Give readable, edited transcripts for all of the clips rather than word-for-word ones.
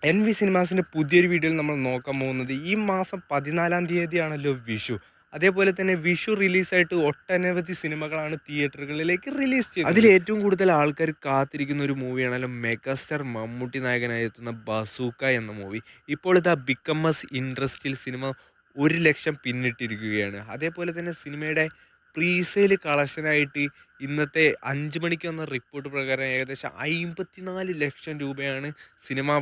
N V സിനിമാസിൻ്റെ പുതിയൊരു വീഡിയോയിൽ നമ്മൾ നോക്കാൻ പോകുന്നത് ഈ മാസം 14-ാം തീയതിയാണല്ലോ വിഷു. അതേപോലെ തന്നെ വിഷു റിലീസായിട്ട് ഒട്ടനവധി സിനിമകളാണ് തിയേറ്ററുകളിലേക്ക് റിലീസ് ചെയ്യുന്നത്. അതിൽ ഏറ്റവും കൂടുതൽ ആൾക്കാർ കാത്തിരിക്കുന്ന ഒരു മൂവിയാണല്ലോ മെഗാസ്റ്റാർ മമ്മൂട്ടി നായകനായി എത്തുന്ന ബസൂക്ക എന്ന മൂവി. ഇപ്പോൾ ഇതാ ബിക്കമസ് ഇൻട്രസ്റ്റിൽ സിനിമ 1 ലക്ഷം പിന്നിട്ടിരിക്കുകയാണ്. അതേപോലെ തന്നെ സിനിമയുടെ പ്രീസെയിൽ കളക്ഷനായിട്ട് ഇന്നത്തെ 5 മണിക്ക് വന്ന റിപ്പോർട്ട് പ്രകാരം ഏകദേശം 54 ലക്ഷം രൂപയാണ് സിനിമ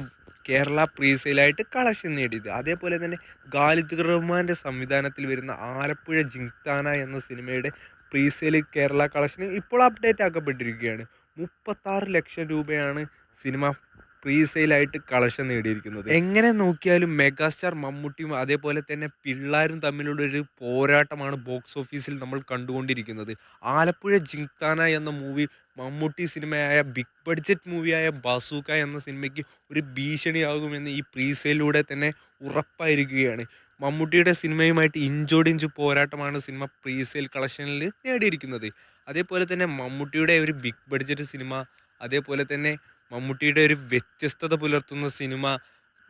കേരള പ്രീസെയിലായിട്ട് കളക്ഷൻ നേടിയത്. അതേപോലെ തന്നെ ഖാലിദ് റഹ്മാൻ്റെ സംവിധാനത്തിൽ വരുന്ന ആലപ്പുഴ ജിങ്കാന എന്ന സിനിമയുടെ പ്രീസെയിൽ കേരള കളക്ഷൻ ഇപ്പോൾ അപ്ഡേറ്റ് ആക്കപ്പെട്ടിരിക്കുകയാണ്. 36 ലക്ഷം രൂപയാണ് സിനിമ പ്രീസെയിലായിട്ട് കളക്ഷൻ നേടിയിരിക്കുന്നത്. എങ്ങനെ നോക്കിയാലും മെഗാസ്റ്റാർ മമ്മൂട്ടിയും അതേപോലെ തന്നെ പിള്ളാരും തമ്മിലുള്ള ഒരു പോരാട്ടമാണ് ബോക്സ് ഓഫീസിൽ നമ്മൾ കണ്ടുകൊണ്ടിരിക്കുന്നത്. ആലപ്പുഴ ജിങ്കാന എന്ന മൂവി മമ്മൂട്ടി സിനിമയായ ബിഗ് ബഡ്ജറ്റ് മൂവിയായ ബസൂക്ക എന്ന സിനിമയ്ക്ക് ഒരു ഭീഷണിയാകുമെന്ന് ഈ പ്രീസെയിലൂടെ തന്നെ ഉറപ്പായിരിക്കുകയാണ്. മമ്മൂട്ടിയുടെ സിനിമയുമായിട്ട് ഇഞ്ചോടിഞ്ച് പോരാട്ടമാണ് സിനിമ പ്രീസെയിൽ കളക്ഷനിൽ നേടിയിരിക്കുന്നത്. അതേപോലെ തന്നെ മമ്മൂട്ടിയുടെ ഒരു ബിഗ് ബഡ്ജറ്റ് സിനിമ, അതേപോലെ തന്നെ മമ്മൂട്ടിയുടെ ഒരു വ്യത്യസ്തത പുലർത്തുന്ന സിനിമ,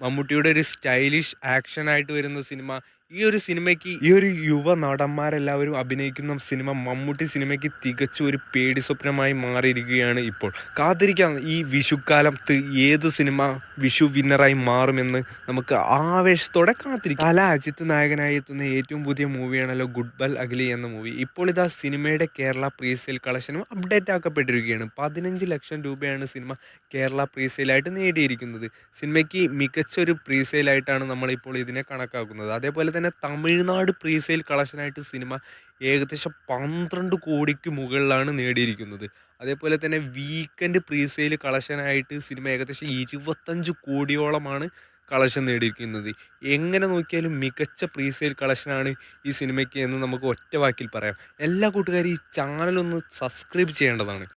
മമ്മൂട്ടിയുടെ ഒരു സ്റ്റൈലിഷ് ആക്ഷനായിട്ട് വരുന്ന സിനിമ, ഈ ഒരു സിനിമയ്ക്ക് ഈ ഒരു യുവ നടന്മാരെല്ലാവരും അഭിനയിക്കുന്ന സിനിമ മമ്മൂട്ടി സിനിമയ്ക്ക് തികച്ചും ഒരു പേടി സ്വപ്നമായി മാറിയിരിക്കുകയാണ് ഇപ്പോൾ. കാത്തിരിക്കാം ഈ വിഷുക്കാലത്ത് ഏത് സിനിമ വിഷു വിന്നറായി മാറുമെന്ന് നമുക്ക് ആവേശത്തോടെ കാത്തിരിക്കാം. അജിത്ത് നായകനായി എത്തുന്ന ഏറ്റവും പുതിയ മൂവിയാണല്ലോ ഗുഡ് ബൽ അഗ്ലി എന്ന മൂവി. ഇപ്പോൾ ഇതാ സിനിമയുടെ കേരള പ്രീസെയിൽ കളക്ഷനും അപ്ഡേറ്റ് ആക്കപ്പെട്ടിരിക്കുകയാണ്. 15 ലക്ഷം രൂപയാണ് സിനിമ കേരള പ്രീസെയിലായിട്ട് നേടിയിരിക്കുന്നത്. സിനിമയ്ക്ക് മികച്ചൊരു പ്രീസെയിലായിട്ടാണ് നമ്മളിപ്പോൾ ഇതിനെ കണക്കാക്കുന്നത്. അതേപോലെ തന്നെ തമിഴ്നാട് പ്രീസെയിൽ കളക്ഷനായിട്ട് സിനിമ ഏകദേശം 12 കോടിക്ക് മുകളിലാണ് നേടിയിരിക്കുന്നത്. അതേപോലെ തന്നെ വീക്കെൻഡ് പ്രീസെയിൽ കളക്ഷനായിട്ട് സിനിമ ഏകദേശം 25 കോടിയോളമാണ് കളക്ഷൻ നേടിയിരിക്കുന്നത്. എങ്ങനെ നോക്കിയാലും മികച്ച പ്രീസെയിൽ കളക്ഷനാണ് ഈ സിനിമയ്ക്ക് എന്ന് നമുക്ക് ഒറ്റ വാക്കിൽ പറയാം. എല്ലാ കൂട്ടുകാരും ഈ ചാനലൊന്ന് സബ്സ്ക്രൈബ് ചെയ്യേണ്ടതാണ്.